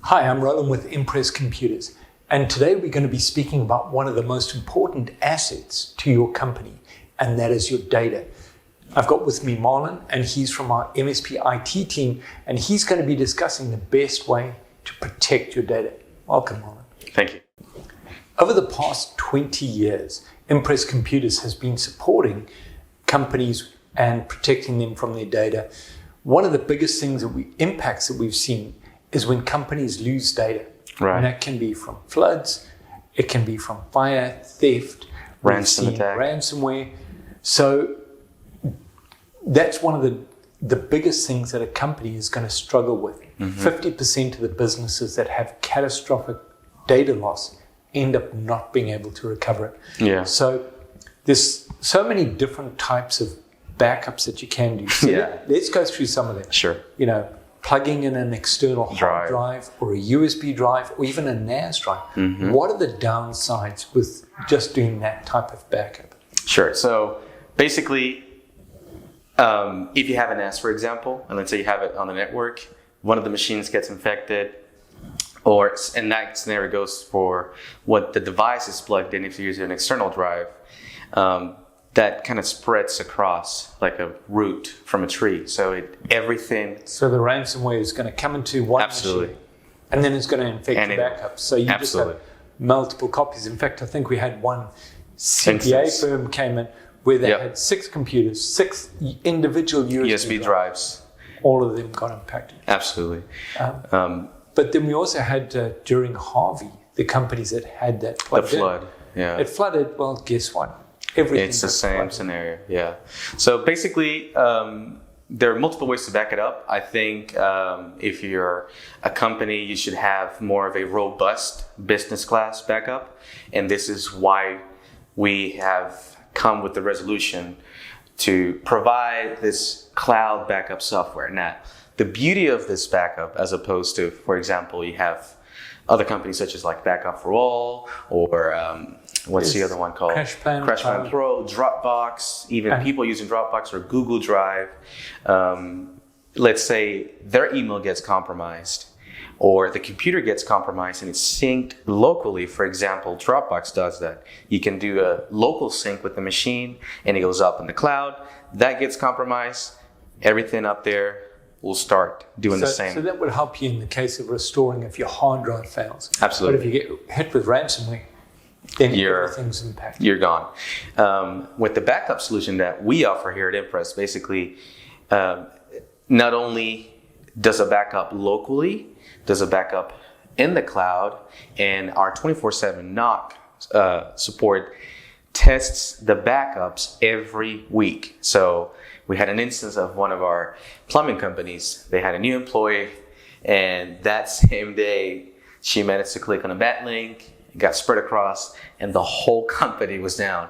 Hi, I'm Roland with Impress Computers, and today we're going to be speaking about one of the most important assets to your company, and that is your data. I've got with me Marlon, and he's from our MSP IT team, and he's going to be discussing the best way to protect your data. Welcome, Marlon. Thank you. Over the past 20 years, Impress Computers has been supporting companies and protecting them from their data. One of the biggest impacts that we've seen is when companies lose data. Right. And that can be from floods, it can be from fire, theft, ransomware. So that's one of the biggest things that a company is going to struggle with. 50% of the businesses that have catastrophic data loss end up not being able to recover it. Yeah. So there's so many different types of backups that you can do. So let's go through some of them. Sure. Plugging in an external hard drive or a USB drive or even a NAS drive. What are the downsides with just doing that type of backup? Sure. So basically, if you have a NAS, for example, and let's say you have it on the network, one of the machines gets infected, and that scenario goes for what the device is plugged in. If you use an external drive, that kind of spreads across like a root from a tree. So everything. So the ransomware is going to come into one machine, and then it's going to infect the backup. So you just have multiple copies. In fact, I think we had one CPA firm came in where they had 6 computers, 6 individual USB drives. All of them got impacted. Absolutely. But then we also had, during Harvey, the companies that had that plugged in. The flood, yeah. It flooded, well, guess what? It's the same scenario, yeah. So basically, there are multiple ways to back it up. I think if you're a company, you should have more of a robust business class backup. And this is why we have come with the resolution to provide this cloud backup software. Now, the beauty of this backup, as opposed to, for example, you have other companies such as like Backup for All or what's the other one called? CrashPlan Pro, Dropbox, even people using Dropbox or Google Drive. Let's say their email gets compromised or the computer gets compromised and it's synced locally. For example, Dropbox does that. You can do a local sync with the machine and it goes up in the cloud. That gets compromised. Everything up there will start doing the same. So that would help you in the case of restoring if your hard drive fails. Absolutely. But if you get hit with ransomware, then everything's impacted. You're gone. With the backup solution that we offer here at Impress, basically, not only does a backup locally, does a backup in the cloud, and our 24/7 NOC support tests the backups every week. So we had an instance of one of our plumbing companies. They had a new employee, and that same day, she managed to click on a bad link. It got spread across, and the whole company was down.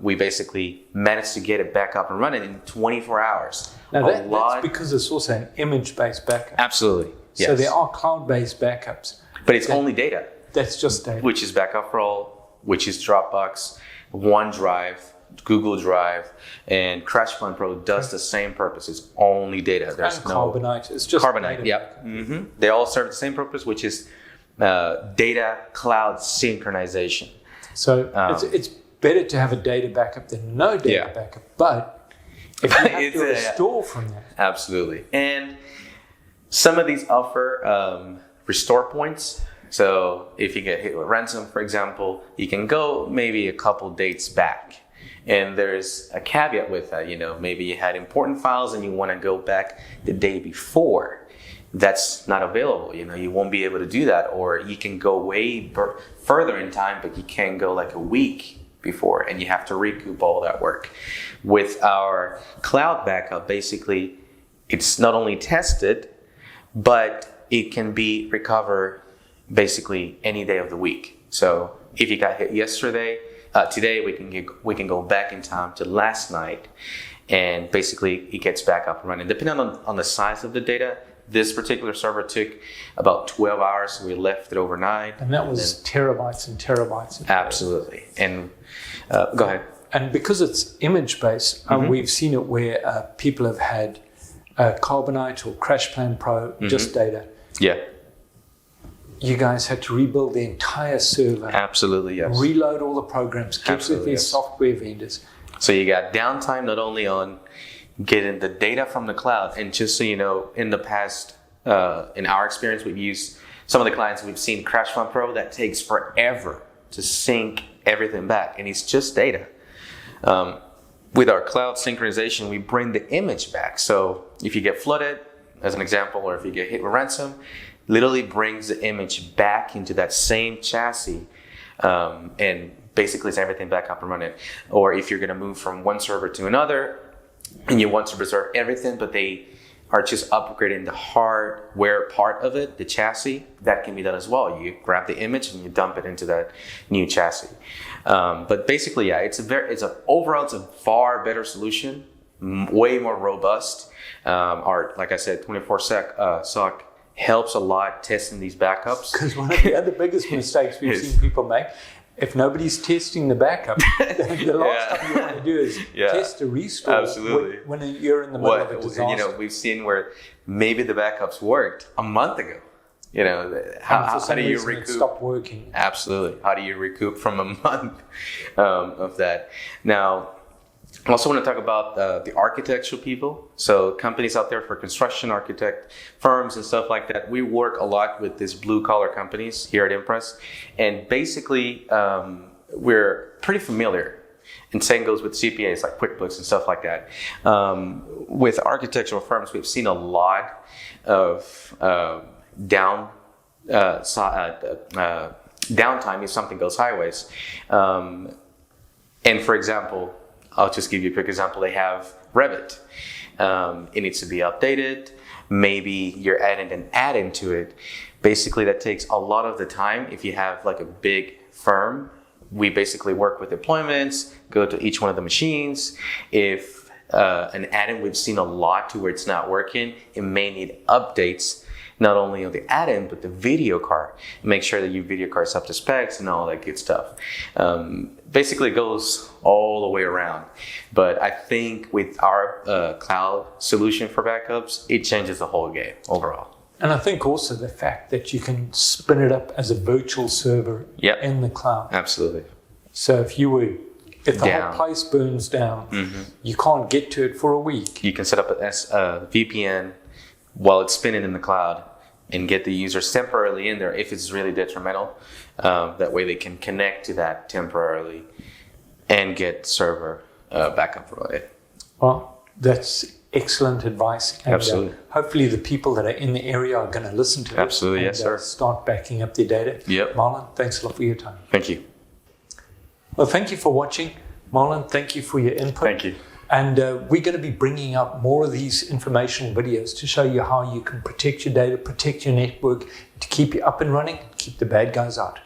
We basically managed to get it back up and running in 24 hours. Now that's because it's also an image-based backup. Absolutely. Yes. So there are cloud-based backups. But it's only data. That's just data. Which is Backup for All, which is Dropbox, OneDrive, Google Drive, and CrashPlan Pro does the same purpose. It's only data. There's Carbonite. It's just Carbonite. Data. They all serve the same purpose, which is data cloud synchronization. So it's better to have a data backup than no data backup. But if you have to restore from that. Absolutely. And some of these offer restore points. So if you get hit with ransom, for example, you can go maybe a couple dates back. And there's a caveat with that. Maybe you had important files and you want to go back the day before. That's not available. You won't be able to do that. Or you can go way further in time, but you can't go like a week before, and you have to recoup all that work. With our cloud backup, basically, it's not only tested, but it can be recovered basically any day of the week. So if you got hit yesterday, today we can go back in time to last night, and basically it gets back up and running. Depending on the size of the data, this particular server took about 12 hours. We left it overnight. And that was terabytes and terabytes. Absolutely. And go ahead. And because it's image-based, we've seen it where people have had Carbonite or CrashPlan Pro, just data. Yeah. you guys had to rebuild the entire server. Absolutely, yes. Reload all the programs, get with these software vendors. So you got downtime not only on getting the data from the cloud, and just so you know, in the past, in our experience, we've used some of the clients we've seen CrashFund Pro that takes forever to sync everything back, and it's just data. With our cloud synchronization, we bring the image back. So if you get flooded, as an example, or if you get hit with ransom, literally brings the image back into that same chassis, and basically it's everything back up and running. Or if you're going to move from one server to another and you want to preserve everything, but they are just upgrading the hardware part of it, the chassis, that can be done as well. You grab the image and you dump it into that new chassis. But basically, yeah, overall it's a far better solution, way more robust. Like I said, 24 SOC helps a lot testing these backups. Because one of the other biggest mistakes we've seen people make, if nobody's testing the backup, the last thing you want to do is test a restore. Absolutely. When you're in the middle of a disaster. We've seen where maybe the backups worked a month ago. How do you recoup? It stopped working. Absolutely. How do you recoup from a month of that? Now, I also want to talk about the architectural people. So companies out there for construction architect firms and stuff like that. We work a lot with these blue collar companies here at Impress. And basically, we're pretty familiar. And same goes with CPAs like QuickBooks and stuff like that. With architectural firms, we've seen a lot of downtime if something goes sideways. And for example, I'll just give you a quick example. They have Revit. It needs to be updated. Maybe you're adding an add-in to it. Basically, that takes a lot of the time. If you have like a big firm, we basically work with deployments, go to each one of the machines. If an add-in we've seen a lot to where it's not working, it may need updates, not only on the add-in, but the video card. Make sure that your video card's up to specs and all that good stuff. Basically, it goes all the way around. But I think with our cloud solution for backups, it changes the whole game overall. And I think also the fact that you can spin it up as a virtual server in the cloud. Absolutely. So if the whole place burns down, you can't get to it for a week. You can set up a VPN while it's spinning in the cloud and get the users temporarily in there if it's really detrimental. That way they can connect to that temporarily and get server backup provided. Well, that's excellent advice. And, absolutely. Hopefully the people that are in the area are going to listen to it. Absolutely, yes, sir. Start backing up their data. Yep. Marlon, thanks a lot for your time. Thank you. Well, thank you for watching. Marlon, thank you for your input. Thank you. And we're going to be bringing up more of these informational videos to show you how you can protect your data, protect your network, to keep you up and running, keep the bad guys out.